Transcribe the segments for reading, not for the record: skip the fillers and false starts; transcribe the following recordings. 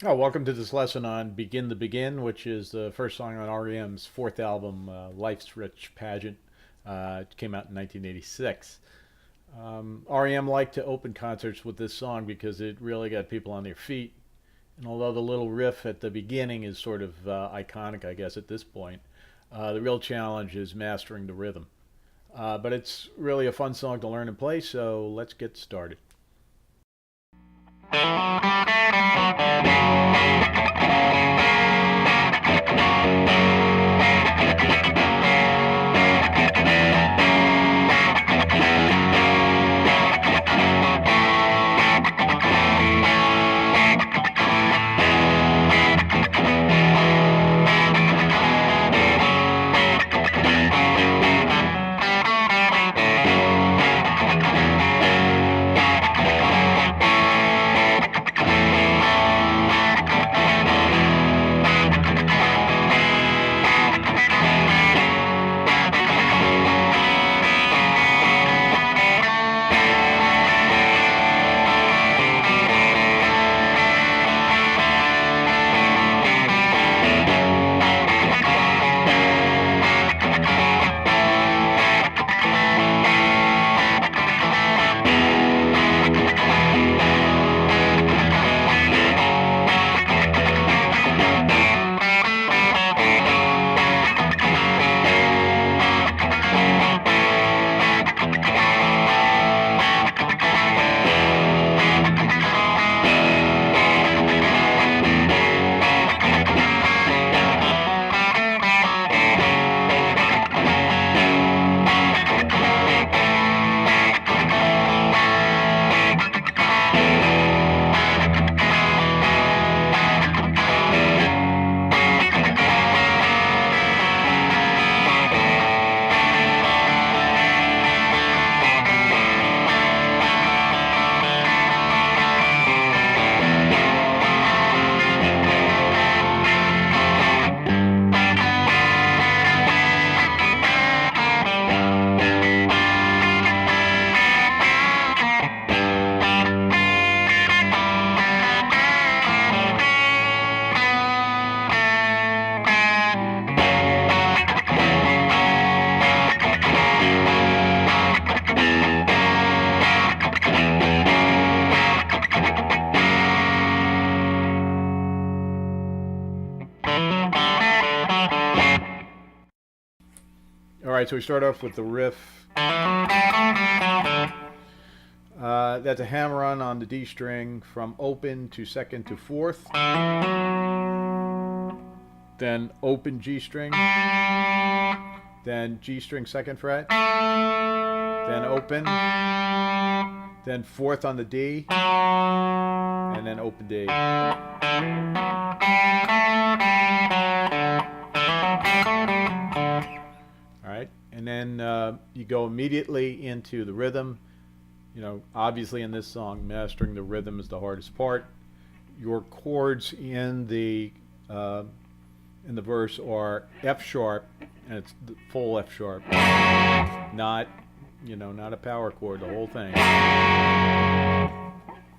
Oh, welcome to this lesson on Begin to Begin, which is the first song on R.E.M's fourth album, Life's Rich Pageant. It came out in 1986. R.E.M. liked to open concerts with this song because it really got people on their feet. And although the little riff at the beginning is sort of iconic, I guess, at this point, the real challenge is mastering the rhythm. But it's really a fun song to learn and play, so let's get started. All right, so we start off with the riff. That's a hammer on the D string from open to second to fourth. Then open G string. Then G string second fret. Then open. Then fourth on the D. And then open D. Alright, and then you go immediately into the rhythm. You know, obviously in this song, mastering the rhythm is the hardest part. Your chords in the verse are F sharp, and it's the full F sharp, not not a power chord, the whole thing.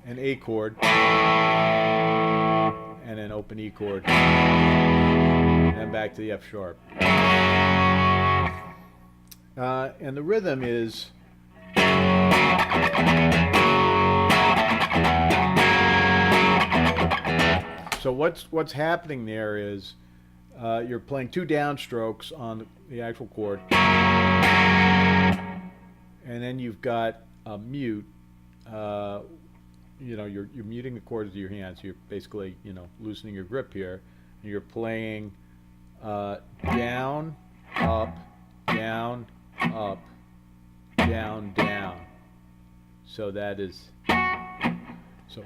An A chord, and an open E chord, and then back to the F sharp. And the rhythm is so what's happening there is you're playing two downstrokes on the actual chord, and then you've got a mute. You're muting the chords with your hands. You're basically loosening your grip here. And you're playing down, up, down, up, down, down. So that is so.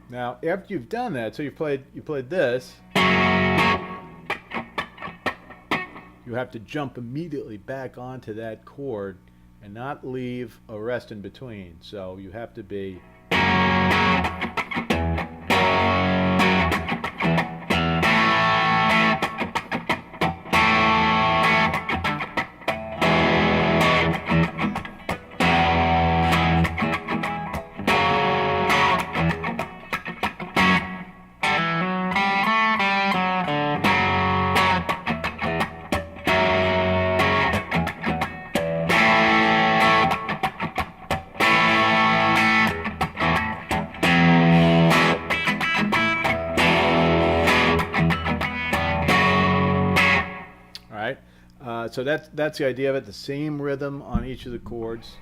Now, after you've done that, so you played this, you have to jump immediately back onto that chord and not leave a rest in between. So you have to be So that's the idea of it. The same rhythm on each of the chords,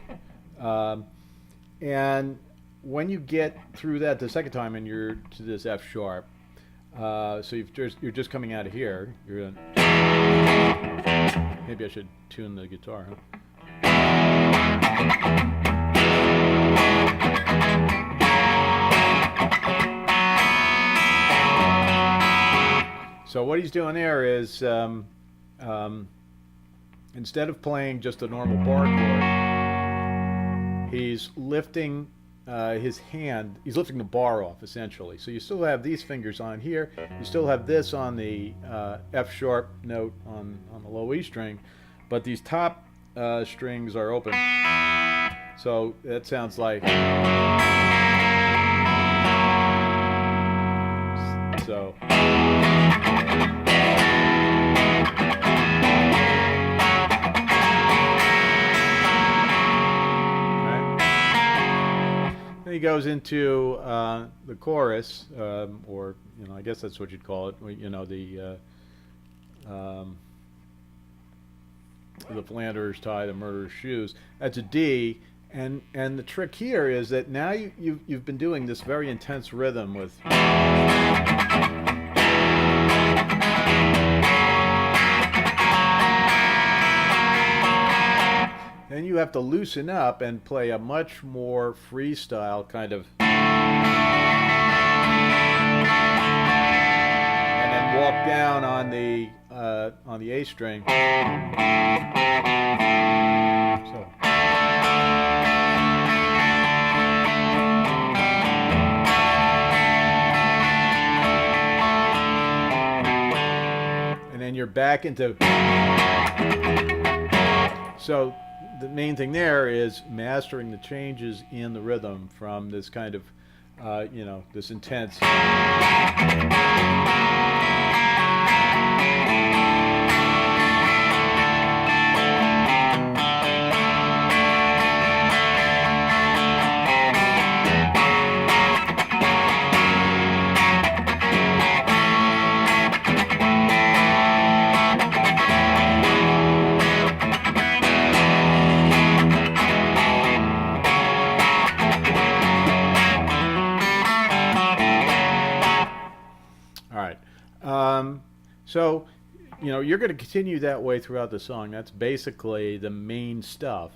and when you get through that the second time and you're to this F sharp, so you're just coming out of here. You're gonna, maybe I should tune the guitar. Huh? So what he's doing there is, instead of playing just a normal bar chord, he's lifting his hand, he's lifting the bar off essentially. So you still have these fingers on here, you still have this on the F sharp note on the low E string, but these top strings are open. So that sounds like, so. He goes into the chorus, or I guess that's what you'd call it. The philanderer's tie, the murderer's shoes. That's a D, and the trick here is that now you've been doing this very intense rhythm with. Then you have to loosen up and play a much more freestyle kind of, and then walk down on the A string. So. And then you're back into. So. The main thing there is mastering the changes in the rhythm from this kind of, this intense. So, you're going to continue that way throughout the song. That's basically the main stuff.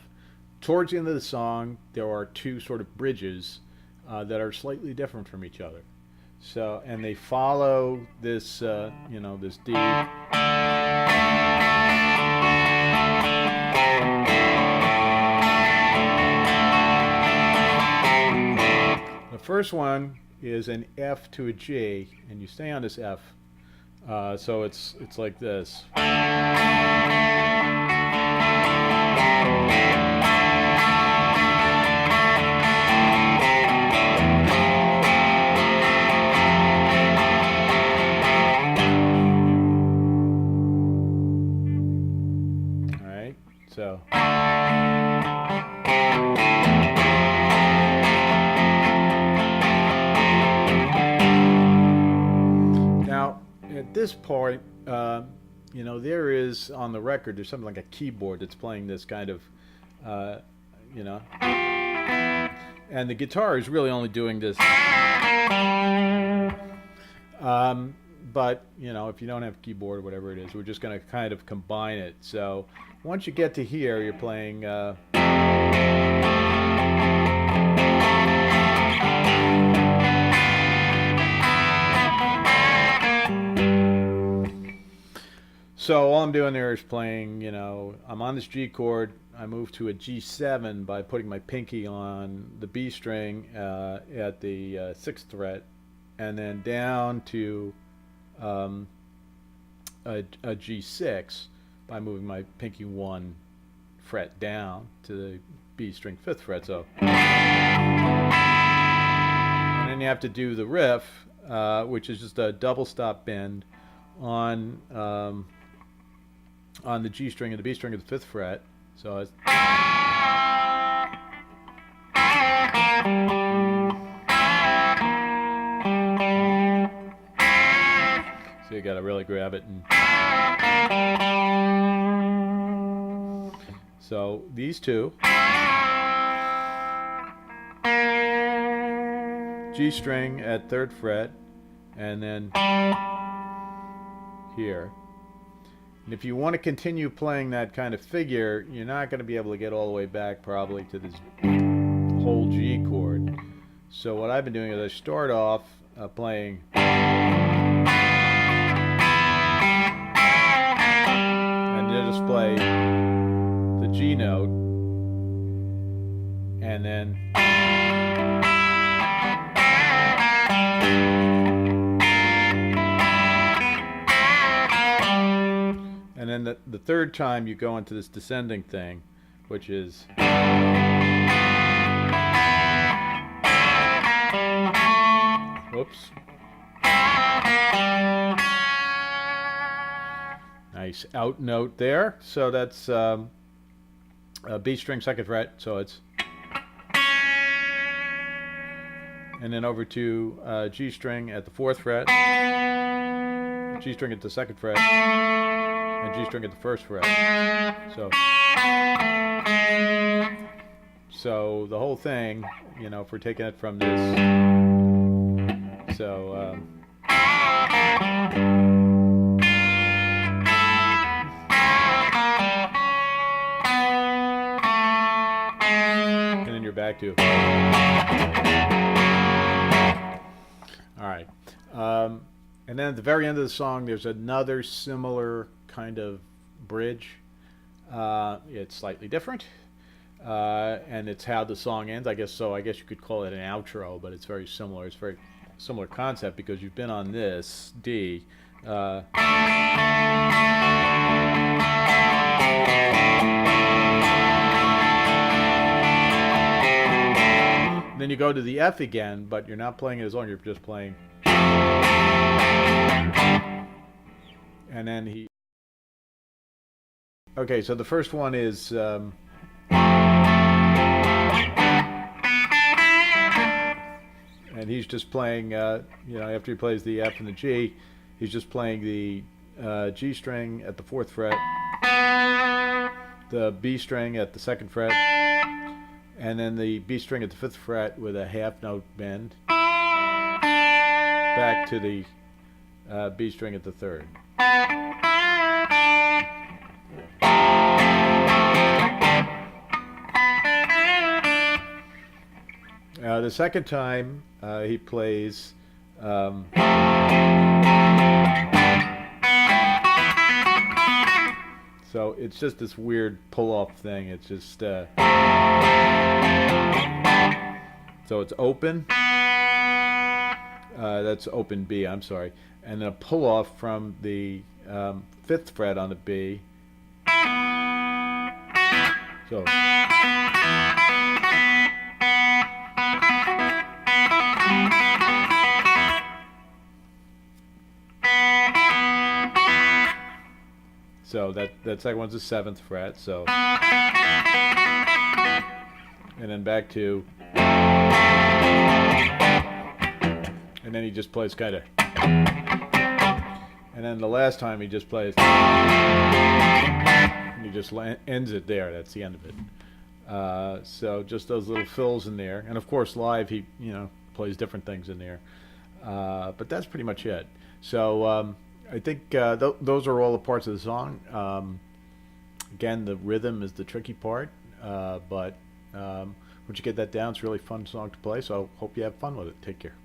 Towards the end of the song, there are two sort of bridges that are slightly different from each other. So, and they follow this, this D. The first one is an F to a G, and you stay on this F. So it's like this. All right, so. Now, at this point, there is on the record, there's something like a keyboard that's playing this kind of, and the guitar is really only doing this. But, if you don't have a keyboard or whatever it is, we're just going to kind of combine it. So once you get to here, you're playing. So all I'm doing there is playing, I'm on this G chord. I move to a G7 by putting my pinky on the B string at the 6th fret, and then down to a G6 by moving my pinky 1 fret down to the B string 5th fret. So, and then you have to do the riff, which is just a double stop bend on the G string and the B string of the 5th fret. So it's, so you got to really grab it and. So these two, G string at 3rd fret, and then here. And if you want to continue playing that kind of figure, you're not going to be able to get all the way back probably to this whole G chord. So what I've been doing is I start off playing, and you just play the G note, and then the third time you go into this descending thing, which is whoops. Nice out note there. So that's a B string 2nd fret, so it's, and then over to G string at the 4th fret, G string at the 2nd fret, and G string at the 1st fret. So the whole thing, you know, if we're taking it from this, so and then you're back to, all right. And then at the very end of the song, there's another similar kind of bridge. It's slightly different, and it's how the song ends, I guess. So I guess you could call it an outro, but it's very similar. It's very similar concept because you've been on this D. Then you go to the F again, but you're not playing it as long. You're just playing. And then he. Okay, so the first one is. And he's just playing, you know, after he plays the F and the G, he's just playing the G string at the 4th fret, the B string at the 2nd fret, and then the B string at the 5th fret with a half note bend, back to the B string at the 3rd. The second time he plays so it's just this weird pull-off thing. It's just so it's open, that's open B, I'm sorry, and then a pull-off from the 5th fret on the B, so that second one's the 7th fret, so, and then back to, and then he just plays kind of, and then the last time he just plays, and he just ends it there. That's the end of it. So just those little fills in there, and of course live he, you know, plays different things in there, but that's pretty much it. So I think those are all the parts of the song. Again, the rhythm is the tricky part, but once you get that down, it's a really fun song to play, so I hope you have fun with it. Take care.